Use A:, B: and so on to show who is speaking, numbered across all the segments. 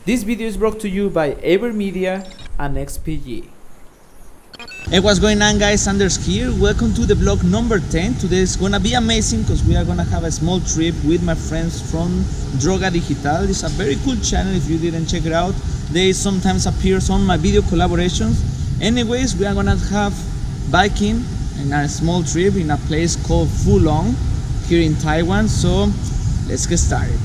A: This video is brought to you by Aver Media and XPG.
B: Hey, what's going on, guys? Anders here. Welcome to the vlog number 10. Today is gonna be amazing because we are gonna have a small trip with my friends from Droga Digital. It's a very cool channel. If you didn't check it out, they sometimes appears on my video collaborations. Anyways, we are gonna have biking in a small trip in a place called Fulong here in Taiwan. So let's get started.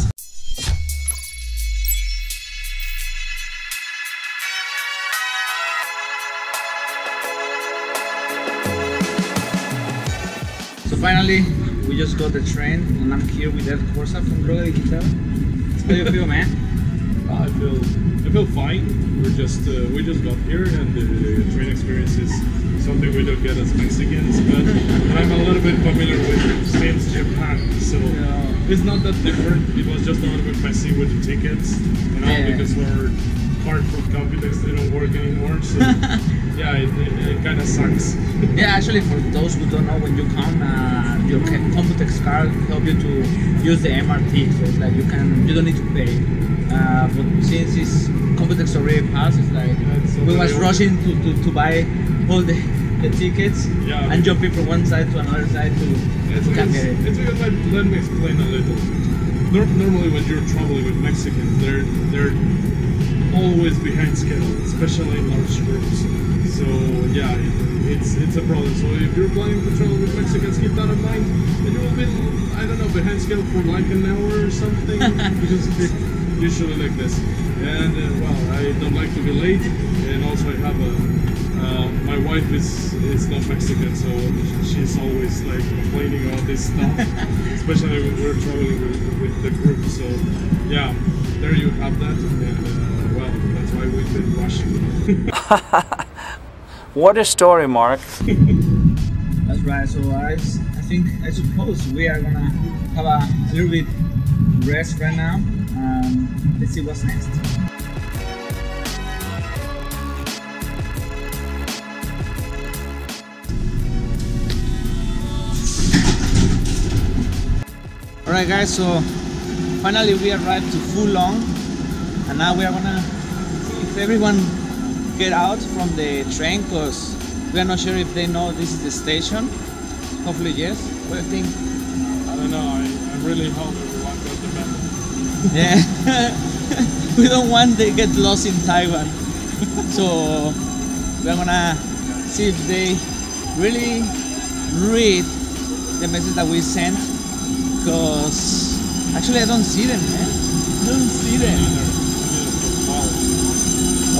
B: So finally, we just got the train, and I'm here with Ed Corsa from Droga Digital. How do you feel, man?
C: I feel fine. We just got here, and the train experience is something we don't get as Mexicans, but I'm a little bit familiar with since Japan, so it's not that different. It was just a little bit messy with the tickets, because our card from Computex didn't work anymore. So yeah, it kind of sucks.
B: Yeah, actually, for those who don't know, when you come, your Computex card help you to use the MRT, so it's like you don't need to pay. But since it's Computex already passed, it's like we was rushing to buy all the tickets and jumping from one side to another side to get it.
C: It's because let me explain a little. Normally, when you're traveling with Mexicans, they're always behind schedule, especially in large groups. So yeah, it's a problem. So if you're planning to travel with Mexicans, keep that in mind. And you will be, I don't know, behind schedule for like an hour or something, because it's usually like this. And well, I don't like to be late, and also I have my wife is not Mexican, so she's always like complaining about this stuff, especially when we're traveling with the group. So yeah, there you have that. And well, that's why we've been rushing.
A: What a story, Mark.
B: That's right. So I suppose we are gonna have a little bit rest right now. Let's see what's next. Alright, guys, so finally we arrived to Fulong, and now we are gonna see if everyone get out from the train, because we are not sure if they know this is the station. Hopefully yes. What do you think?
C: I don't know, I really hope everyone got the memo.
B: Yeah. We don't want to get lost in Taiwan. So we're gonna see if they really read the message that we sent, because actually I don't see them, man. I don't see them.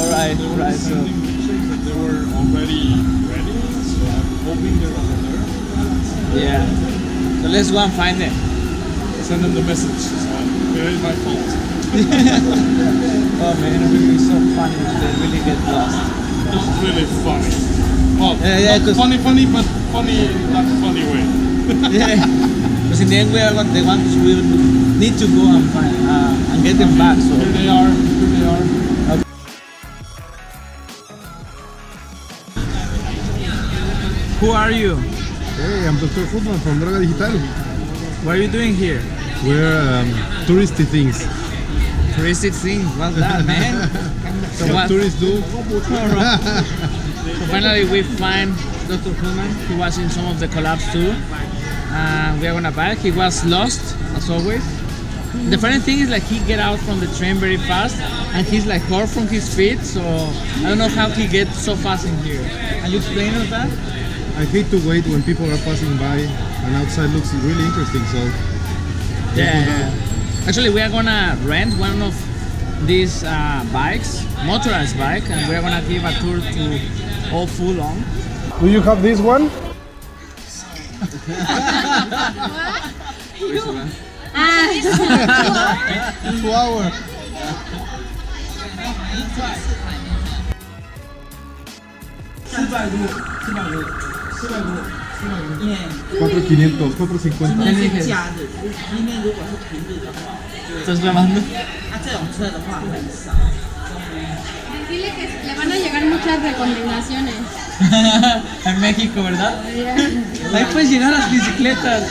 B: Alright, so
C: that they were already ready, so I'm hoping they're over there.
B: Yeah. So let's go and find them.
C: Send them the message. So it's my fault.
B: Oh man, it would be so funny if they really get lost.
C: It's really funny. Well,
B: not
C: funny, but funny, not funny way.
B: Yeah, because in the end we are the ones we need to go and find and get them back. So
C: here they are.
B: Okay. Who are you?
D: Hey, I'm Dr. Footman from Droga Digital.
B: What are you doing here?
D: We're touristy things.
B: Touristic things, what's that, man? So
D: what tourists do?
B: So finally we find Dr. Footman. He was in some of the collabs too. We are gonna back. He was lost, as always. The funny thing is, like, he get out from the train very fast, and he's like hurt from his feet. So I don't know how he gets so fast in here. Can you explain us that?
D: I hate to wait when people are passing by, and outside looks really interesting. So
B: yeah. Actually, we are gonna rent one of these bikes, motorized bike, and we are gonna give a tour to all Fulong.
D: do you have this one?
B: Which one?
D: 2 hours. $4,500, $4,50.
B: ¿Estás grabando?
E: Dile que le van a llegar muchas recomendaciones.
B: En México, ¿verdad? Ahí puedes llegar a las bicicletas.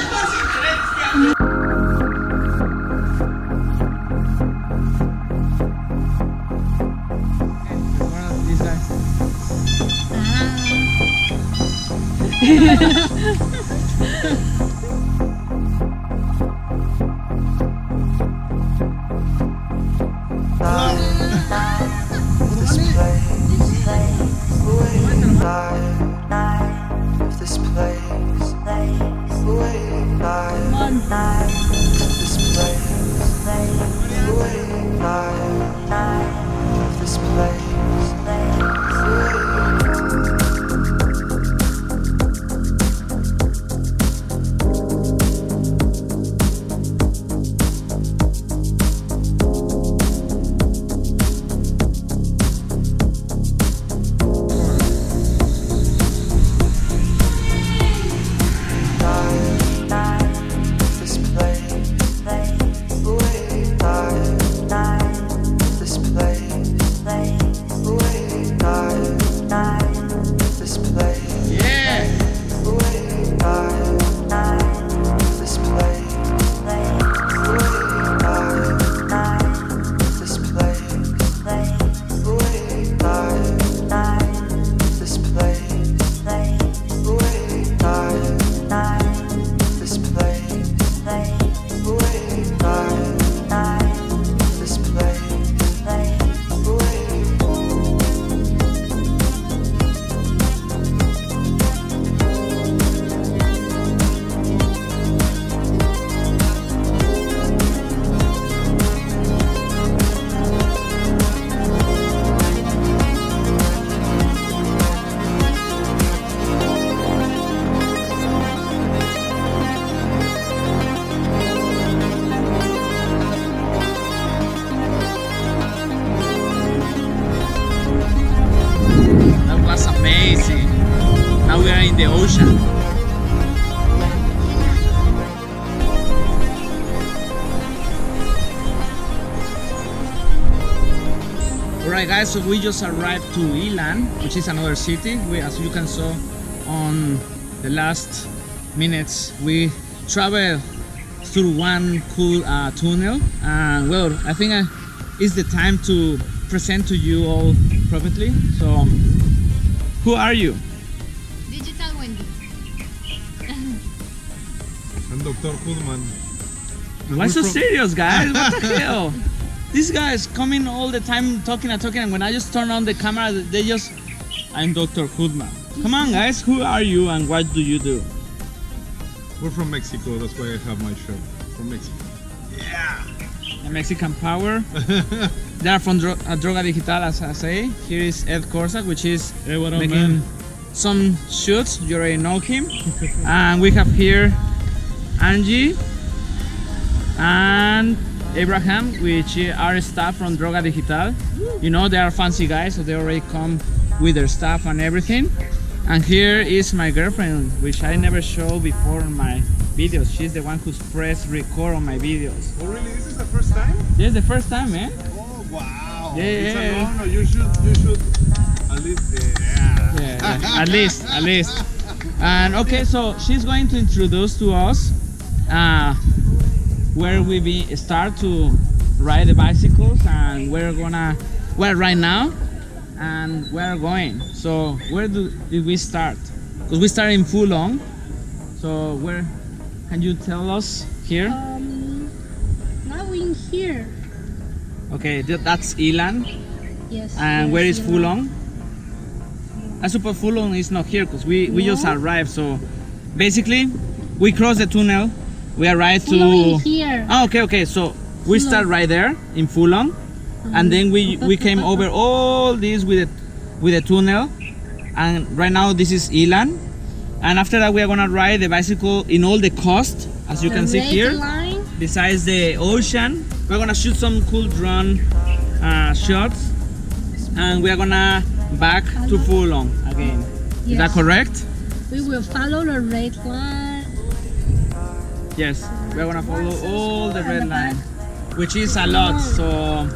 B: The ocean. Alright guys, so we just arrived to Ilan, which is another city. As you can saw on the last minutes, we traveled through one cool tunnel, and well, I think it's the time to present to you all properly. So, who are you?
D: I'm Dr. Hoodman.
B: Why so serious, guys? What the hell? These guys coming all the time talking and when I just turn on the camera, they just... I'm Dr. Hoodman. Come on, guys, who are you and what do you do?
D: We're from Mexico, that's why I have my show. From Mexico.
B: Yeah! The Mexican power. They are from Droga Digital, as I say. Here is Ed Corsac, which is making some shoots. You already know him. And we have here Angie and Abraham, which are staff from Droga Digital. You know, they are fancy guys, so they already come with their stuff and everything. And here is my girlfriend, which I never showed before in my videos. She's the one who's pressed record on my videos.
D: Oh really? This is the first time?
B: This is the first time, man.
D: Oh wow!
B: Yeah,
D: it's
B: yeah.
D: an honor. You should at least
B: Yeah, at least. And okay, so she's going to introduce to us where we start to ride the bicycles, and we're right now and we're going. So where did we start? Because we started in Fulong. So where can you tell us here?
E: Now in here.
B: Okay, that's Ilan.
E: Yes.
B: And where is Fulong? I suppose Fulong is not here because we just arrived. So basically we cross the tunnel, we arrive to
E: here.
B: Oh, okay, so we start right there in Fulong, and then we came over all this with a tunnel, and right now this is Ilan, and after that we are gonna ride the bicycle in all the coast, as you can see here. Besides the ocean, we're gonna shoot some cool drone shots, and we are gonna back to Fulong again.
E: Yes.
B: Is that correct?
E: We will follow the red line.
B: Yes, we're gonna follow all the red line, which is a lot, so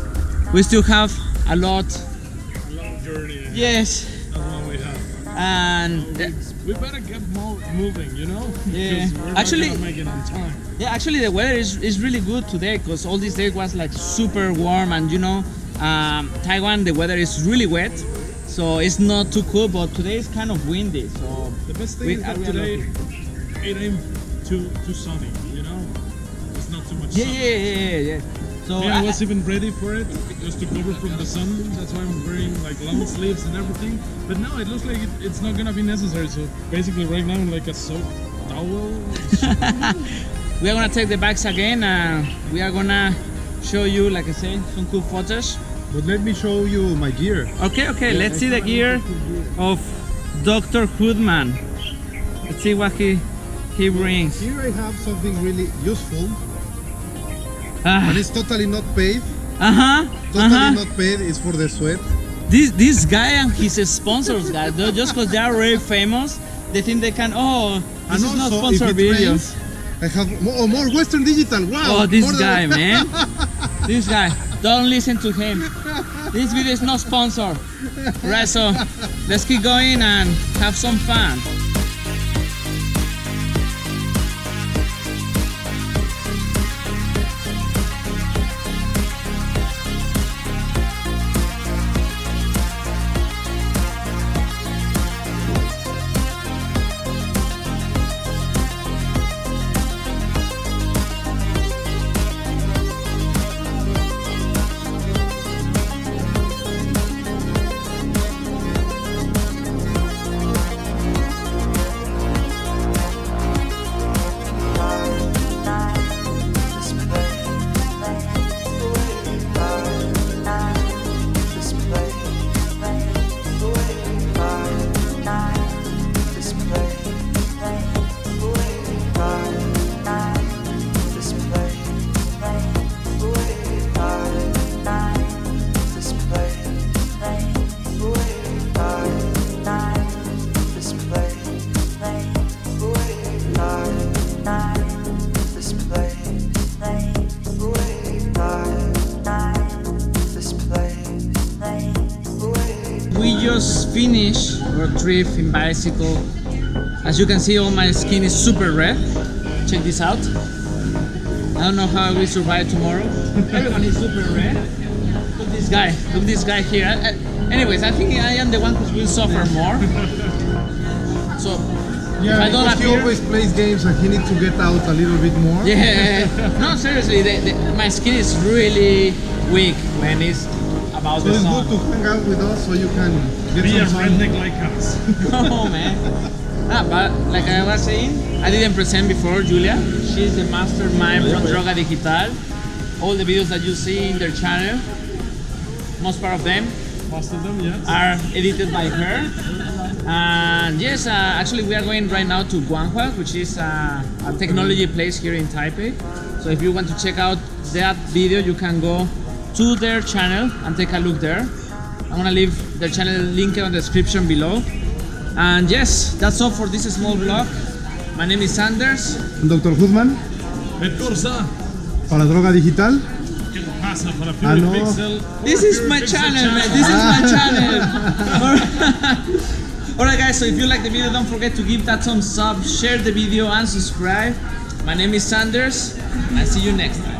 B: we still have a lot.
C: A long journey.
B: Yes.
C: That's what we have.
B: And
C: We better get moving, you know?
B: Yeah.
C: Because we're
B: Actually,
C: not gonna make it on time.
B: yeah, actually the weather is really good today, because all these days was like super warm, and you know, Taiwan, the weather is really wet, so it's not too cool. But today is kind of windy, so
C: The best thing is that today it ain't too sunny, you know? It's not too much sun.
B: Yeah. So
C: I was even ready for it, just to cover from the sun. That's why I'm wearing like long sleeves and everything. But now it looks like it's not gonna be necessary. So basically right now I'm like a soaked towel.
B: we are gonna take the bags again, and we are gonna show you, like I said, some cool footage.
D: But let me show you my gear.
B: Okay, let's see the gear of Dr. Hoodman. Let's see what he brings.
D: Here I have something really useful. And it's totally not paid. Totally not paid. It's for the sweat.
B: This guy and his sponsors, guys, just because they are very famous, they think they can. Oh, this is not sponsored video.
D: I have more Western Digital. Wow.
B: Oh, this guy, man. This guy. Don't listen to him. This video is not sponsored. Right, so let's keep going and have some fun. We just finished our trip in bicycle. As you can see, all my skin is super red. Check this out. I don't know how we survive tomorrow. Everyone is super red. Look this guy. Look this guy here. Anyways, I think I am the one who will suffer more. So
D: yeah,
B: if I don't
D: because he always plays games and he needs to get out a little bit more.
B: Yeah. No, seriously, my skin is really weak when it's about
D: So
B: the
D: it's
B: sun.
D: good to hang out with us so you can get
C: Be a
D: some sun.
C: redneck like us.
B: Oh man. But like I was saying, I didn't present before Julia. She's the mastermind from Droga Digital. All the videos that you see in their channel, most part of them
C: Most of them, yes.
B: are edited by her. And yes, actually we are going right now to Guanghua, which is a technology place here in Taipei. So if you want to check out that video, you can go to their channel and take a look there. I'm gonna leave their channel link in the description below. And yes, that's all for this small vlog. My name is Sanders.
D: Dr. Hoodman para Droga Digital.
C: Para
D: no.
C: FuryPixel.
B: This is my channel, man. This is my channel. Alright guys, so if you like the video, don't forget to give that thumbs up, share the video and subscribe. My name is Sanders. I'll see you next time.